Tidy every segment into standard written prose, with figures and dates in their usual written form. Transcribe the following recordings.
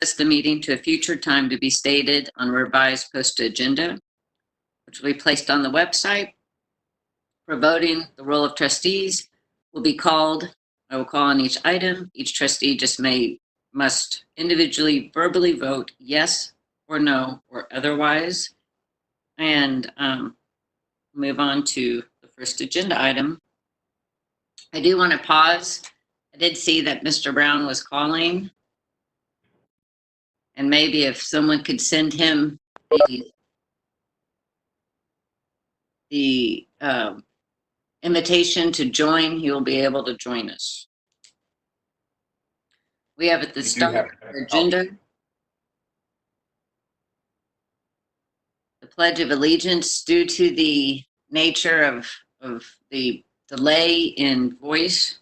the meeting to a future time to be stated on revised posted agenda, which will be placed on the website. For voting, the roll of trustees will be called. I will call on each item. Each trustee just must individually verbally vote yes or no or otherwise. And move on to the first agenda item. I do want to pause. I did see that Mr. Brown was calling. And maybe if someone could send him the invitation to join, he will be able to join us. We have at the start of our agenda the Pledge of Allegiance. Due to the nature of the delay in voice.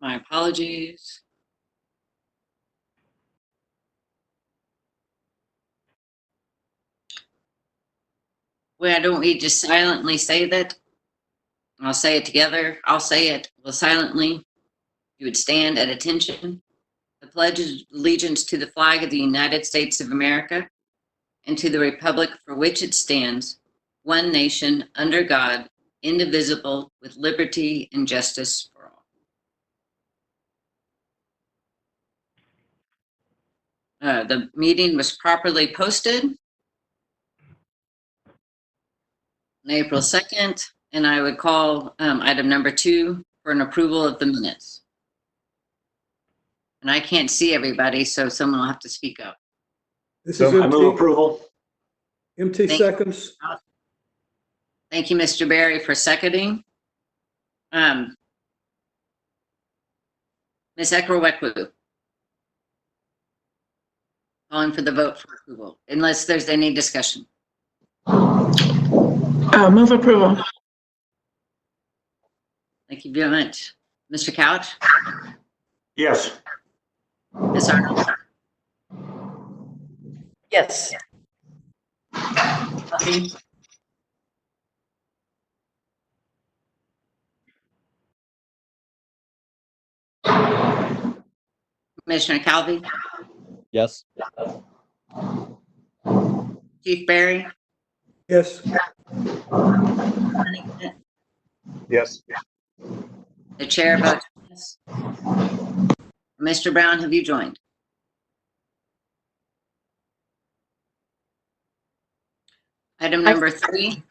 My apologies. Why don't we just silently say that? I'll say it together. I'll say it. Well, silently. You would stand at attention. The pledge of allegiance to the flag of the United States of America and to the republic for which it stands, one nation, under God, indivisible, with liberty and justice for all. The meeting was properly posted on April 2nd, and I would call item number 2 for an approval of the minutes. And I can't see everybody, so someone will have to speak up. This is I move approval. MT seconds. Thank you, Mr. Barry, for seconding. Ms. Ekrowekwu. Calling for the vote for approval, unless there's any discussion. Move approval. Thank you very much. Mr. Couch? Yes. Ms. Arnold? Yes. Commissioner Calvi? Yes. Chief Barry? Yes. Yes. The chair votes yes. Mr. Brown, have you joined? Item number 3.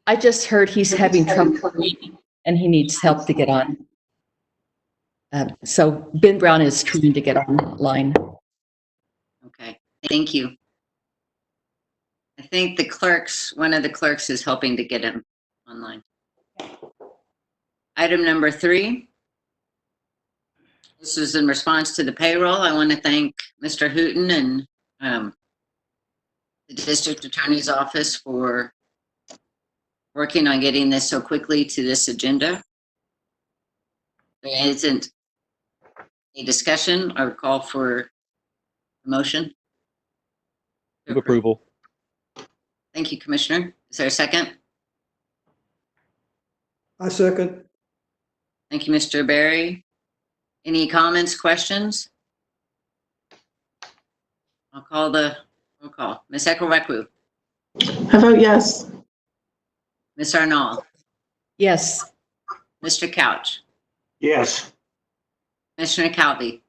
I just heard he's having trouble and he needs help to get on. So Ben Brown is trying to get online. Okay, thank you. I think one of the clerks is helping to get him online. Item number 3. This is in response to the payroll. I want to thank Mr. Hooten and the district attorney's office for working on getting this so quickly to this agenda. There isn't a discussion. I would call for a motion. Move approval. Thank you, Commissioner. Is there a second? I second. Thank you, Mr. Barry. Any comments, questions? I'll call the roll call. Ms. Ekrowekwu. I vote yes. Ms. Arnold. Yes. Mr. Couch. Yes. Commissioner Calvi.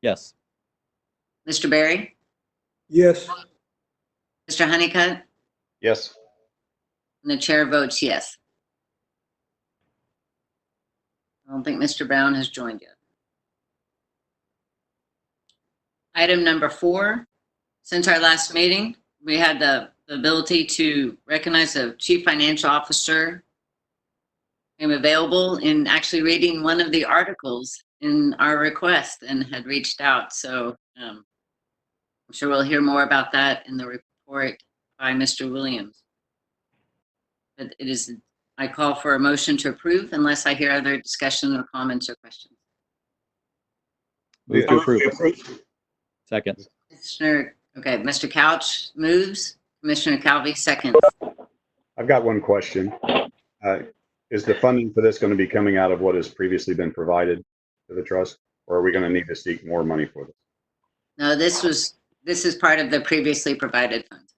Yes. Mr. Barry. Yes. Mr. Honeycutt. Yes. And the chair votes yes. I don't think Mr. Brown has joined yet. Item number 4. Since our last meeting, we had the ability to recognize the Chief Financial Officer became available in actually reading one of the articles in our request and had reached out. So I'm sure we'll hear more about that in the report by Mr. Williams. But I call for a motion to approve unless I hear other discussion or comments or questions. Move to approve. Second. Commissioner Okay, Mr. Couch moves, Commissioner Calvi seconds. I've got one question. Is the funding for this going to be coming out of what has previously been provided to the trust, or are we going to need to seek more money for this? No, this is part of the previously provided funds.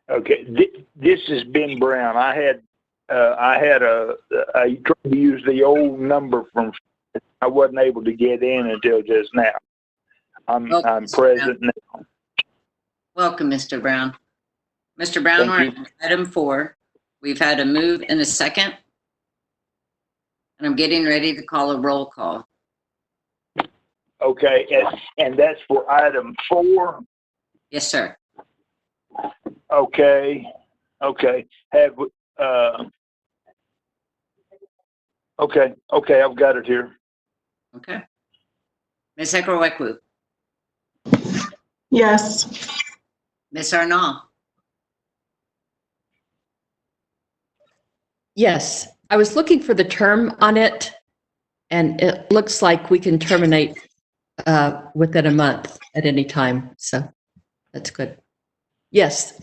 Okay, this is Ben Brown. I tried to use the old number from, I wasn't able to get in until just now. I'm Mr. present now. Welcome, Mr. Brown. Mr. Brown, Thank we're on item 4. We've had a move and a second. And I'm getting ready to call a roll call. Okay, and that's for item 4. Yes, sir. Okay, okay. I've got it here. Okay. Ms. Ekerweku, Yes. Ms. Arnaud, Yes, I was looking for the term on it, and it looks like we can terminate within a month at any time. So that's good. Yes,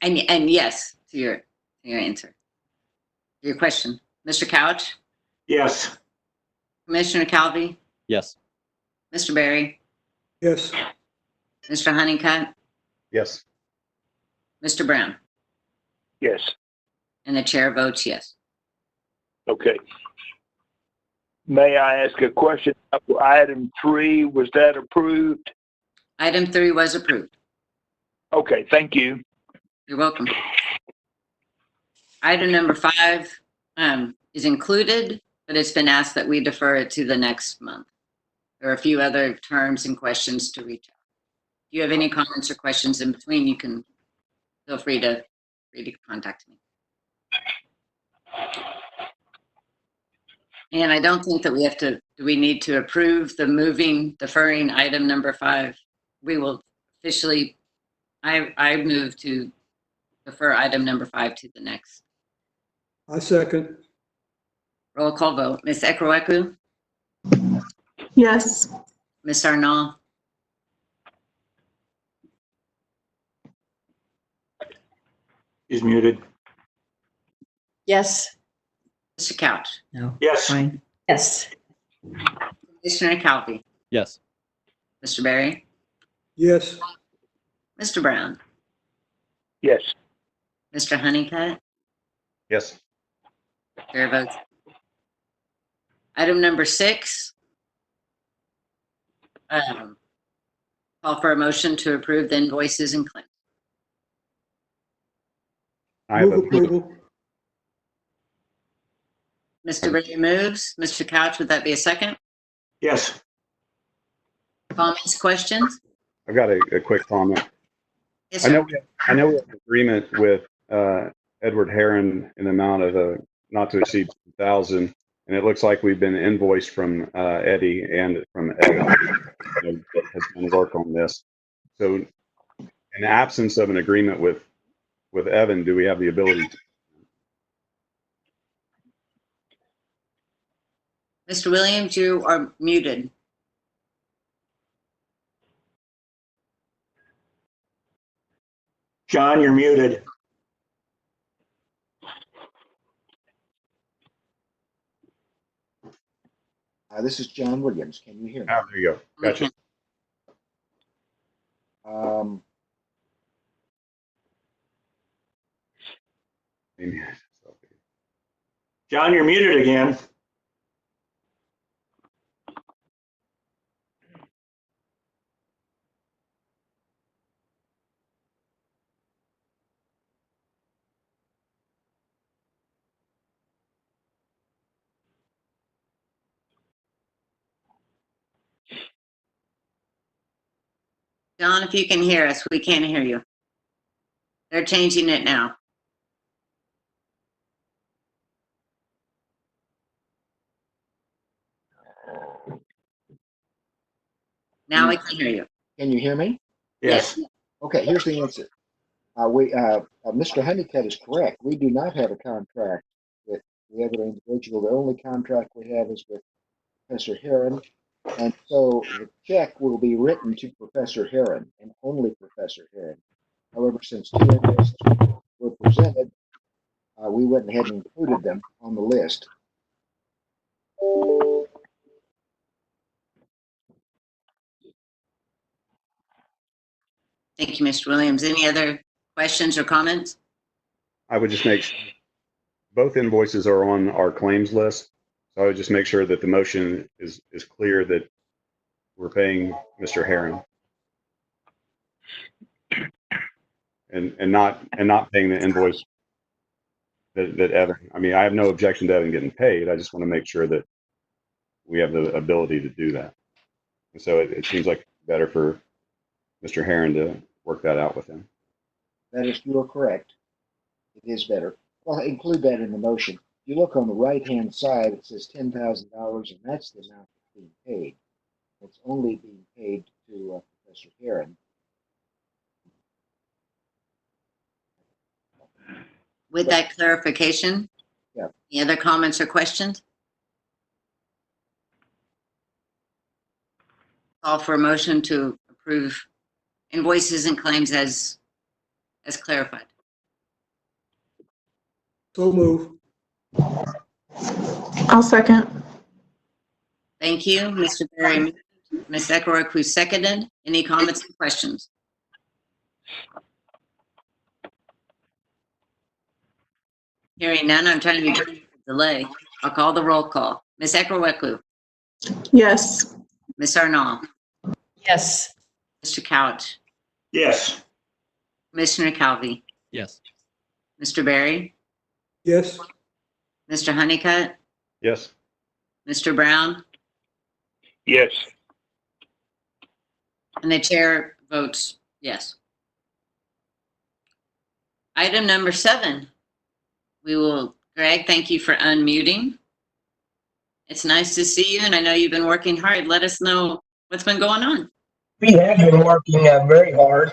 and yes to your answer. Your question. Mr. Couch, Yes. Commissioner Calvi, Yes. Mr. Barry, Yes. Mr. Honeycutt, Yes. Mr. Brown, Yes, and the chair votes yes. okay. May I ask a question? Item 3, was that approved? Item 3 was approved. Okay, thank you. You're welcome. Item number 5 is included, but it's been asked that we defer it to the next month. There are a few other terms and questions to reach out. If you have any comments or questions in between, you can feel free to contact me. And I don't think that we need to approve the deferring item number 5. We will officially, I move to defer item number 5 to the next. I second. Roll call vote. Ms. Ekerweku, Yes. Ms. Arnaud, He's muted. yes, Mr. Couch, no, Yes. fine. Yes, Commissioner Calvi, Yes. Mr. Barry, Yes. Mr. Brown, Yes, Mr. Honeycutt, Yes. chair votes. Item number 6, call for a motion to approve the invoices and claims. I have Move a, approval. Mr. Barry moves. Mr. Couch, would that be a second? yes. Comments, questions? I've got a quick comment. Yes, I sir. know we have an agreement with Edward Heron in the amount of not to exceed 2,000, and it looks like we've been invoiced from Eddie and from Evan that has done work on this. So, in the absence of an agreement with Evan, do we have the ability to? Mr. Williams, you are muted. John, you're muted. This is John Williams. Can you hear me? Oh, there you go. Gotcha. Um, John, you're muted again. John, if you can hear us, we can't hear you. They're changing it now. Now we can hear you. can you hear me? Yes. Okay, here's the answer. Mr. Honeycutt is correct. We do not have a contract with the other individual. The only contract we have is with Professor Heron. And so the check will be written to Professor Heron and only Professor Heron. However, since two invoices were presented, we went ahead and included them on the list. Thank you, Mr. Williams. Any other questions or comments? I would just make, both invoices are on our claims list. So I would just make sure that the motion is clear that we're paying Mr. Heron. And not paying the invoice that Evan, I mean, I have no objection to Evan getting paid. I just want to make sure that we have the ability to do that. And so it seems like better for Mr. Heron to work that out with him. That is, you are correct. It is better. Well, include that in the motion. If you look on the right-hand side, it says $10,000, and that's the amount that's being paid. It's only being paid to Professor Heron. With that clarification? Yeah. Any other comments or questions? Call for a motion to approve invoices and claims as clarified. So move. I'll second. Thank you, Mr. Berry. Ms. Eckroyd, who seconded. Any comments or questions? Hearing none, I'm trying to be delay. I'll call the roll call. Ms. Eckroyd, Yes. Ms. Arnall, Yes. Mr. Couch, Yes. Commissioner Calvi, Yes. Mr. Berry, Yes. Mr. Honeycutt, Yes. Mr. Brown, Yes. and the chair votes yes. Item number 7. Greg, thank you for unmuting. It's nice to see you, and I know you've been working hard. Let us know what's been going on. We have been working very hard,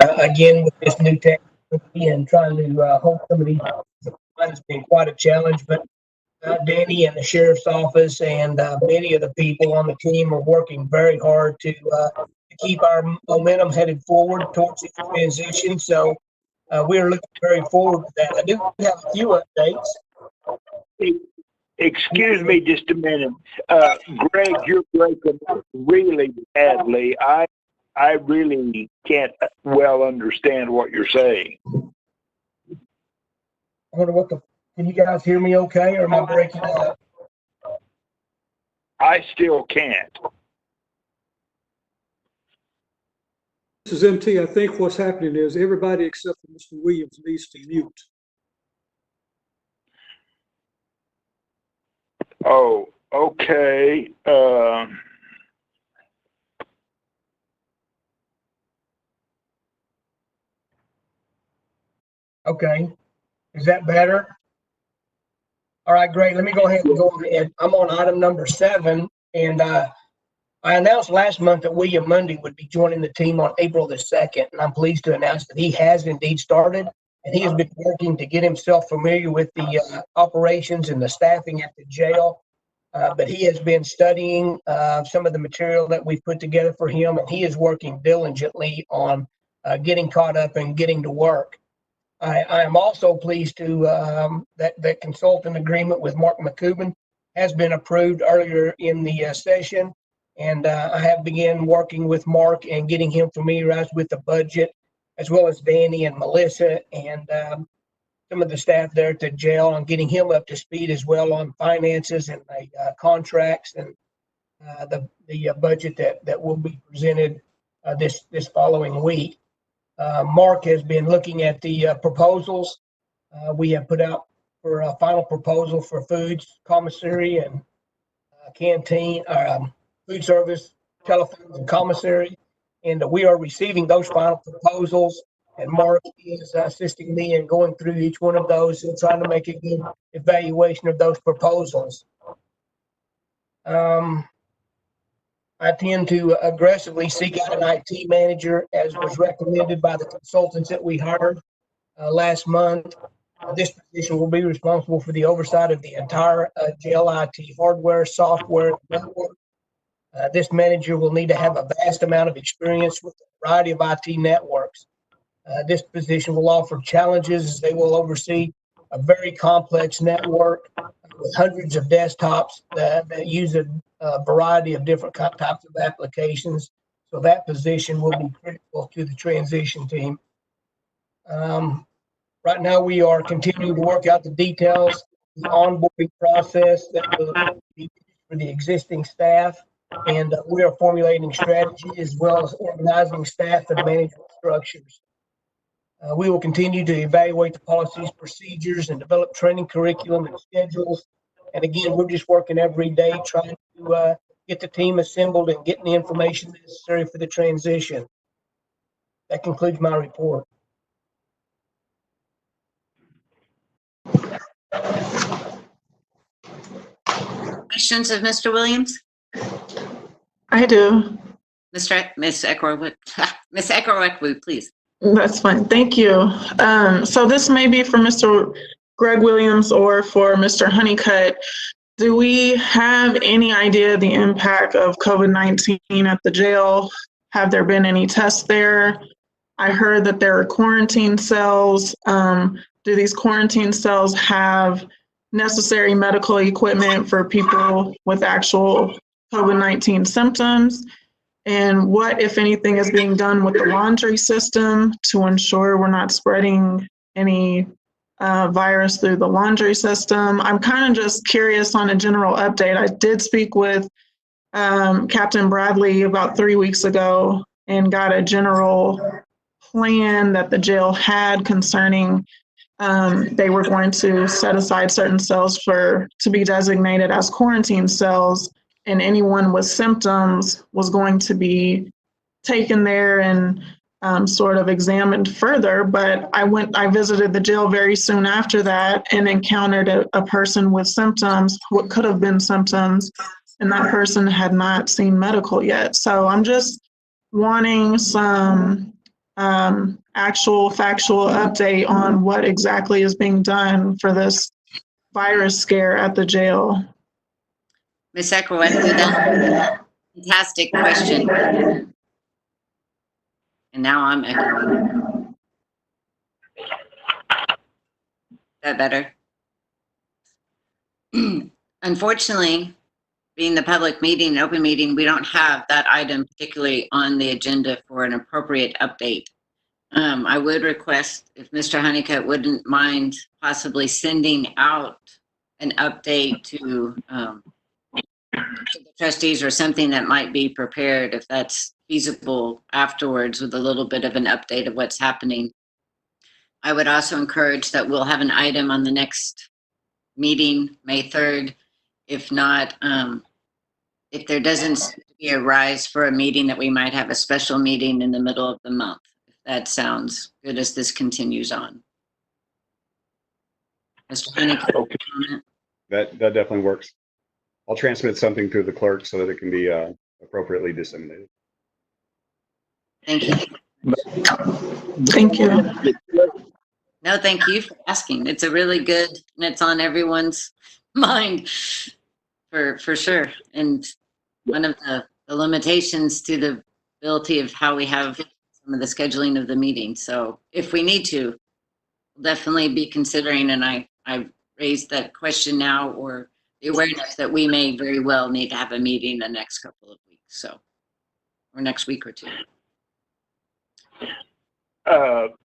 again, with this new technology and trying to hold some of these. It's been quite a challenge, but Danny and the sheriff's office and many of the people on the team are working very hard to keep our momentum headed forward towards this transition. So we're looking very forward to that. I do have a few updates. Excuse me just a minute. Greg, you're breaking up really badly. I really can't well understand what you're saying. I wonder can you guys hear me okay, or am I breaking up? I still can't. This is MT. I think what's happening is everybody except for Mr. Williams needs to mute. Oh, okay. Okay. Is that better? All right, great. Let me go ahead and go ahead. I'm on item number 7, and I announced last month that William Mundy would be joining the team on April the 2nd, and I'm pleased to announce that he has indeed started, and he has been working to get himself familiar with the operations and the staffing at the jail. But he has been studying some of the material that we've put together for him, and he is working diligently on getting caught up and getting to work. I am also pleased to that consultant agreement with Mark McCubbin has been approved earlier in the session, and I have begun working with Mark and getting him familiarized with the budget, as well as Danny and Melissa and some of the staff there at the jail, and getting him up to speed as well on finances and the contracts and the budget that will be presented this following week. Mark has been looking at the proposals. We have put out for a final proposal for foods, commissary, and canteen, food service, telephones, and commissary. And we are receiving those final proposals. And Mark is assisting me in going through each one of those and trying to make a good evaluation of those proposals. I tend to aggressively seek out an IT manager, as was recommended by the consultants that we hired last month. This position will be responsible for the oversight of the entire jail IT hardware, software, network. This manager will need to have a vast amount of experience with a variety of IT networks. This position will offer challenges as they will oversee a very complex network with hundreds of desktops that use a variety of different types of applications. So that position will be critical to the transition team. Right now, we are continuing to work out the details, the onboarding process that will be for the existing staff, and we are formulating strategy as well as organizing staff and management structures. We will continue to evaluate the policies, procedures, and develop training curriculum and schedules. And again, we're just working every day trying to get the team assembled and getting the information necessary for the transition. That concludes my report. Questions of Mr. Williams? I do. Miss Eckerwick, Miss Eckerwick, please. That's fine. Thank you. So this may be for Mr. Greg Williams or for Mr. Honeycutt. Do we have any idea the impact of COVID-19 at the jail? Have there been any tests there? I heard that there are quarantine cells. Do these quarantine cells have necessary medical equipment for people with actual COVID-19 symptoms? And what, if anything, is being done with the laundry system to ensure we're not spreading any virus through the laundry system? I'm kind of just curious on a general update. I did speak with Captain Bradley about 3 weeks ago and got a general plan that the jail had concerning they were going to set aside certain cells to be designated as quarantine cells, and anyone with symptoms was going to be taken there and sort of examined further. But I visited the jail very soon after that and encountered a person with symptoms, what could have been symptoms, and that person had not seen medical yet. So I'm just wanting some actual factual update on what exactly is being done for this virus scare at the jail. Miss Eckerwick, fantastic question. And now I'm echoing. Is that better? Unfortunately, being the public meeting, open meeting, we don't have that item particularly on the agenda for an appropriate update. I would request if Mr. Honeycutt wouldn't mind possibly sending out an update to the trustees or something that might be prepared if that's feasible afterwards with a little bit of an update of what's happening. I would also encourage that we'll have an item on the next meeting, May 3rd. If not, if there doesn't be a rise for a meeting, that we might have a special meeting in the middle of the month. If that sounds good as this continues on. Mr. Honeycutt, Okay. That definitely works. I'll transmit something through the clerk so that it can be appropriately disseminated. thank you. Thank you. No, thank you for asking. It's a really good, and it's on everyone's mind for sure. And one of the limitations to the ability of how we have some of the scheduling of the meeting. So if we need to, we'll definitely be considering, and I raised that question now, or the awareness that we may very well need to have a meeting the next couple of weeks, so, or next week or two.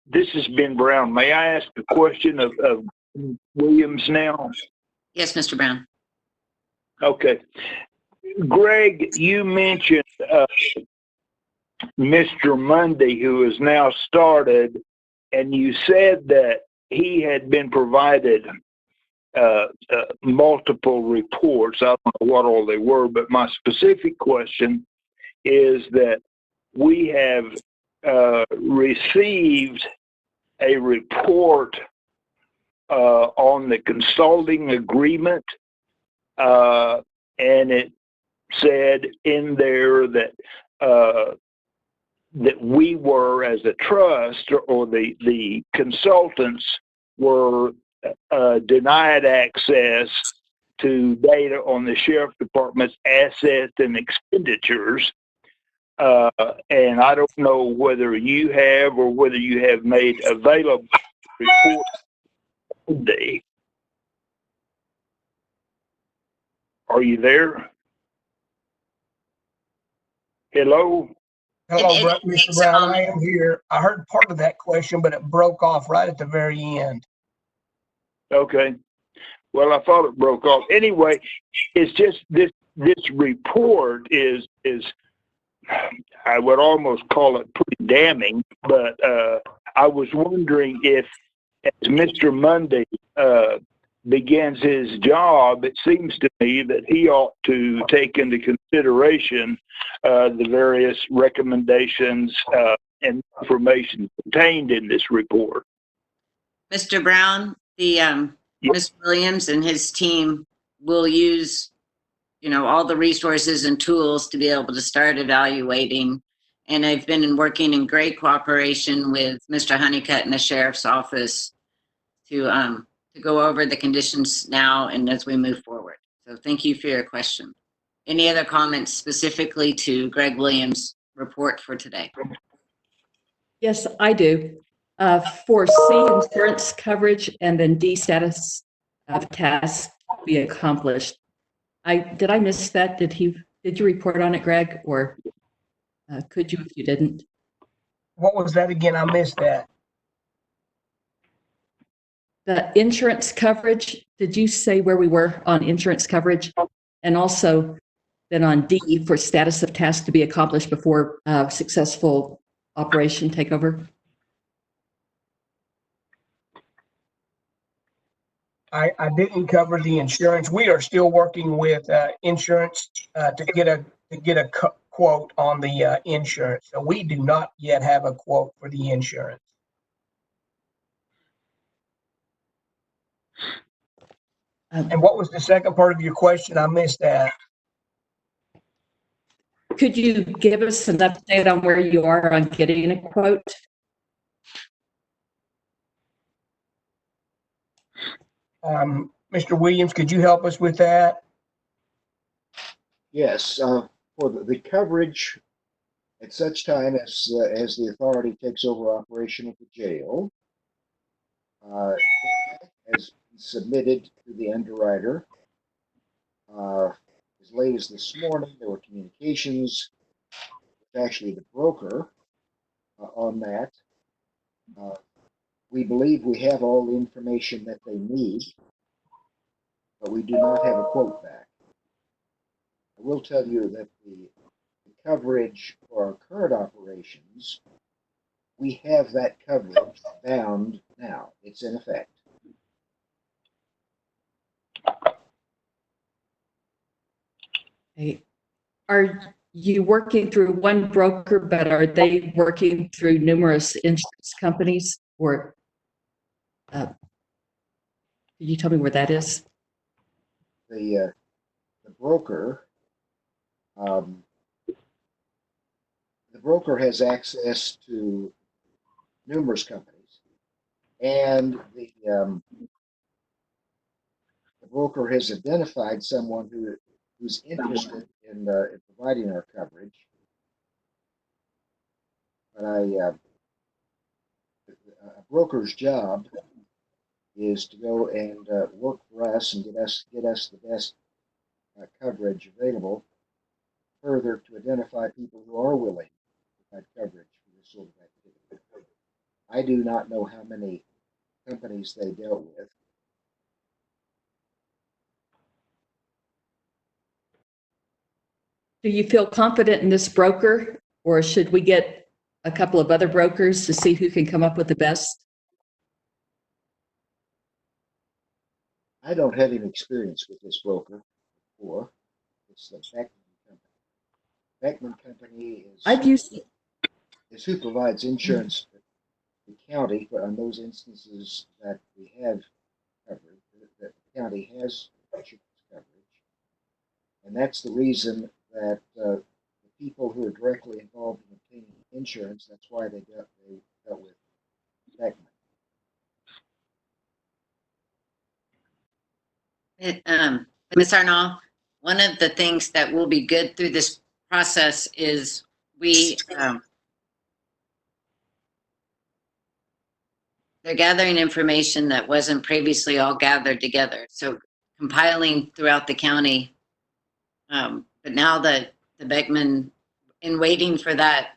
This has been Brown. May I ask a question of Williams now? Yes, Mr. Brown. Okay. Greg, you mentioned Mr. Monday, who has now started, and you said that he had been provided multiple reports. I don't know what all they were, but my specific question is that we have received a report on the consulting agreement, and it said in there that that we were, as a trust, or the consultants were denied access to data on the sheriff department's assets and expenditures. And I don't know whether you have or whether you have made available report today. Are you there? Hello? Hello, It Mr. takes a Brown. I moment. am here. I heard part of that question, but it broke off right at the very end. Okay. Well, I thought it broke off. Anyway, it's just this report is I would almost call it pretty damning, but I was wondering if, as Mr. Monday begins his job, it seems to me that he ought to take into consideration the various recommendations and information contained in this report. Mr. Brown, Mr. Williams and his team will use, all the resources and tools to be able to start evaluating. And I've been working in great cooperation with Mr. Honeycutt and the sheriff's office to go over the conditions now and as we move forward. So thank you for your question. Any other comments specifically to Greg Williams' report for today? Yes, I do. For C, insurance coverage, and then D, status of task be accomplished. Did I miss that? Did you report on it, Greg, or could you if you didn't? What was that again? I missed that. The insurance coverage, did you say where we were on insurance coverage? And also then on D, for status of task to be accomplished before successful operation takeover? I didn't cover the insurance. We are still working with insurance to get a quote on the insurance. So we do not yet have a quote for the insurance. And what was the second part of your question? I missed that. Could you give us an update on where you are on getting a quote? Mr. Williams, could you help us with that? Yes, for the coverage at such time as the authority takes over operation of the jail, has been submitted to the underwriter. As late as this morning, there were communications with actually the broker on that. We believe we have all the information that they need, but we do not have a quote back. I will tell you that the coverage for our current operations, we have that coverage bound now. It's in effect. Okay. Are you working through one broker, but are they working through numerous insurance companies? Or could you tell me where that is? The broker has access to numerous companies, and the broker has identified someone who's interested in providing our coverage. But a broker's job is to go and work for us and get us the best coverage available. Further, to identify people who are willing to provide coverage for this sort of activity. I do not know how many companies they dealt with. Do you feel confident in this broker, or should we get a couple of other brokers to see who can come up with the best? I don't have any experience with this broker before. It's the Beckman Company. Beckman Company is who provides insurance to the county on those instances that we have covered, that the county has insurance coverage. And that's the reason that the people who are directly involved in obtaining insurance, that's why they dealt with Beckman. Ms. Arnault, one of the things that will be good through this process is they're gathering information that wasn't previously all gathered together. So compiling throughout the county. But now that the Beckman, in waiting for that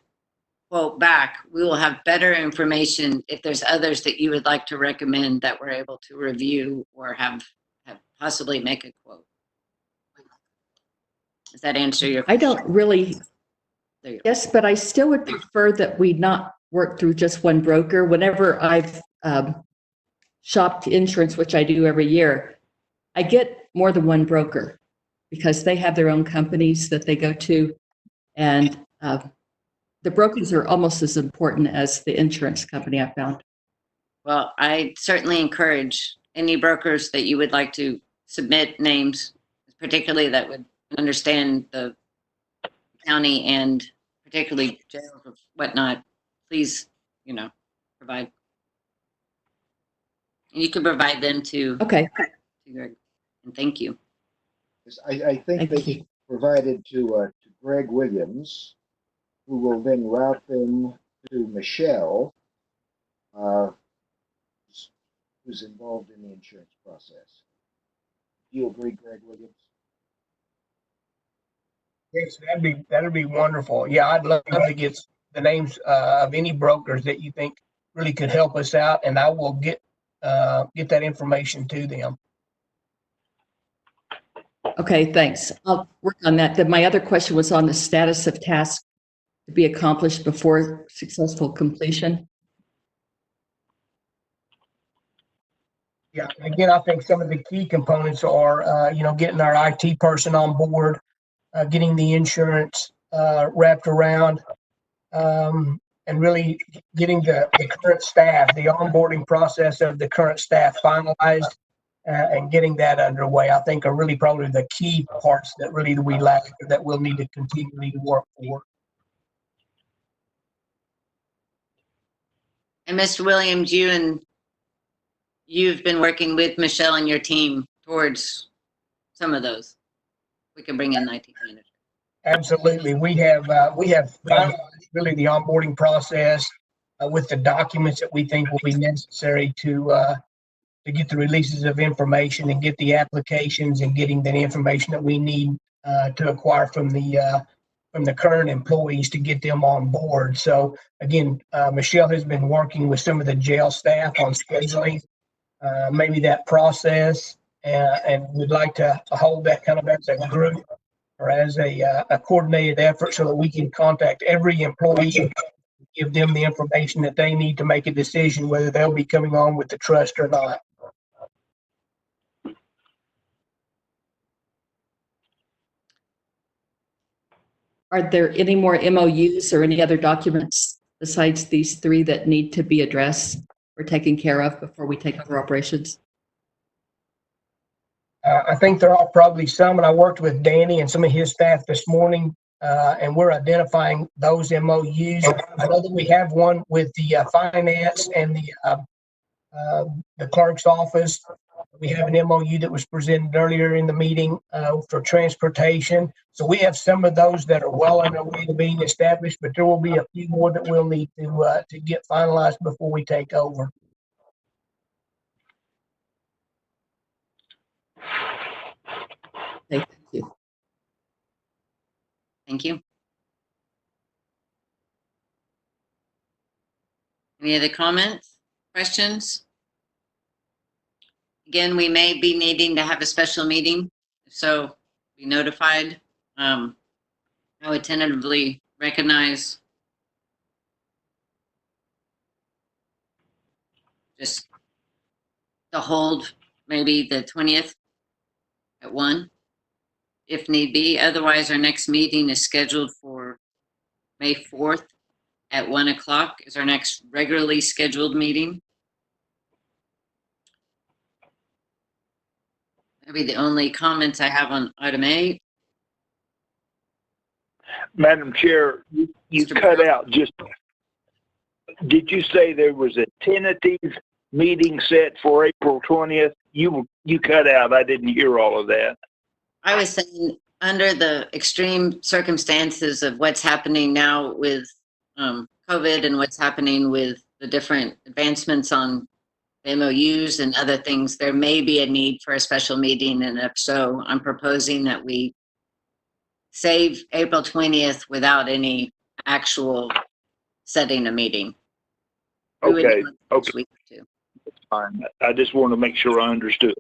quote back, we will have better information if there's others that you would like to recommend that we're able to review or have possibly make a quote. Does that answer your I question? don't really, There you go. yes, but I still would prefer that we not work through just one broker. Whenever I've shopped insurance, which I do every year, I get more than one broker because they have their own companies that they go to. And the brokers are almost as important as the insurance company, I found. Well, I certainly encourage any brokers that you would like to submit names, particularly that would understand the county and particularly jails or whatnot. Please, provide. And you can provide them to Okay, Greg. And thank you. I think they thank you. should be provided to Greg Williams, who will then route them to Michelle, who's involved in the insurance process. Do you agree, Greg Williams? Yes, that'd be wonderful. Yeah, I'd love to get the names of any brokers that you think really could help us out, and I will get that information to them. Okay, thanks. I'll work on that. Then my other question was on the status of tasks to be accomplished before successful completion. Yeah, again, I think some of the key components are, getting our IT person on board, getting the insurance wrapped around, and really getting the current staff, the onboarding process of the current staff finalized, and getting that underway. I think are really probably the key parts that really we lack, that we'll need to continually work for. And Mr. Williams, you've been working with Michelle and your team towards some of those. We can bring in the IT manager. Absolutely. We have finalized really the onboarding process with the documents that we think will be necessary to get the releases of information and get the applications and getting the information that we need to acquire from the current employees to get them on board. So again, Michelle has been working with some of the jail staff on scheduling maybe that process, and we'd like to hold that kind of as a group or as a coordinated effort so that we can contact every employee, give them the information that they need to make a decision whether they'll be coming on with the trust or not. Are there any more MOUs or any other documents besides these three that need to be addressed or taken care of before we take over operations? I think there are probably some, and I worked with Danny and some of his staff this morning, and we're identifying those MOUs. I know that we have one with the finance and the clerk's office. We have an MOU that was presented earlier in the meeting for transportation. So we have some of those that are well on their way to being established, but there will be a few more that we'll need to get finalized before we take over. Okay, thank you. Thank you. Any other comments, questions? Again, we may be needing to have a special meeting, so be notified. I would tentatively recognize just to hold maybe the 20th at 1, if need be. Otherwise, our next meeting is scheduled for May 4th at 1 o'clock is our next regularly scheduled meeting. Maybe the only comments I have on item 8. Madam Chair, you Mr. cut Brown? out just, did you say there was a tentative meeting set for April 20th? You cut out. I didn't hear all of that. I was saying, under the extreme circumstances of what's happening now with COVID and what's happening with the different advancements on the MOUs and other things, there may be a need for a special meeting. And if so, I'm proposing that we save April 20th without any actual setting a meeting. We would Okay, do it next okay, week or two. fine. I just want to make sure I understood.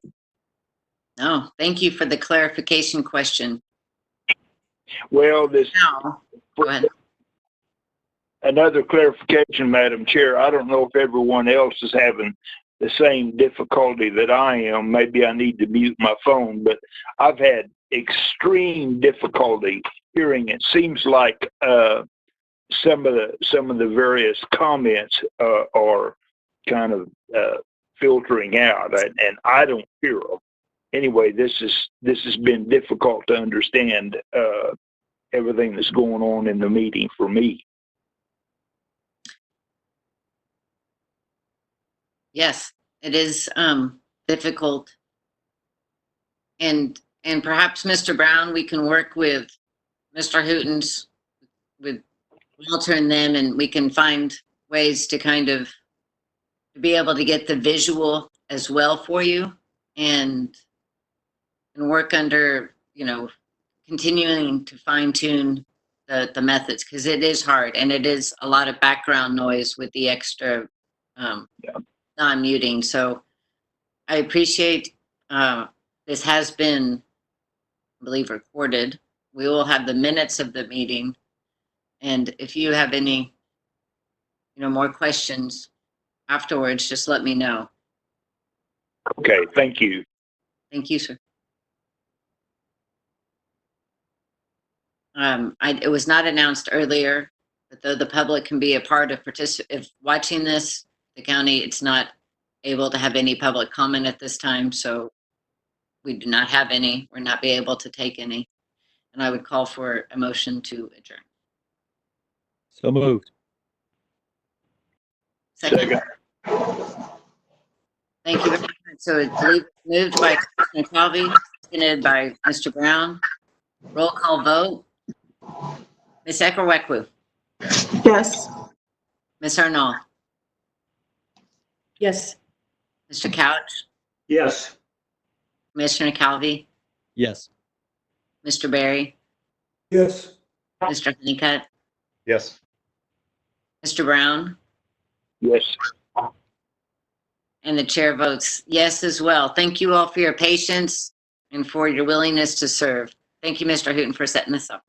No, thank you for the clarification question. Well, this, Now, go ahead. another clarification, Madam Chair. I don't know if everyone else is having the same difficulty that I am. Maybe I need to mute my phone, but I've had extreme difficulty hearing. It seems like some of the various comments are kind of filtering out, and I don't hear them. Anyway, this has been difficult to understand everything that's going on in the meeting for me. Yes, it is difficult. And perhaps Mr. Brown, we can work with Mr. Hootens, with Walter and them, and we can find ways to kind of be able to get the visual as well for you and work under, continuing to fine tune the methods, because it is hard and it is a lot of background noise with the extra non-muting. So I appreciate this has been, I believe, recorded. We will have the minutes of the meeting. And if you have any, more questions afterwards, just let me know. Okay, thank you. Thank you, sir. It was not announced earlier, but though the public can be a part of if watching this, the county, it's not able to have any public comment at this time, so we do not have any. We're not be able to take any. And I would call for a motion to adjourn. So moved. Second. Thank you very much. So I believe moved by Commissioner Calvi, seconded by Mr. Brown. Roll call vote. Ms. Ekerwekwu, Yes. Ms. Arnold, Yes. Mr. Couch, Yes. Commissioner Calvi, Yes. Mr. Barry, Yes. Mr. Honeycutt, Yes. Mr. Brown, Yes. and the chair votes yes as well. Thank you all for your patience and for your willingness to serve. Thank you, Mr. Hooten, for setting this up.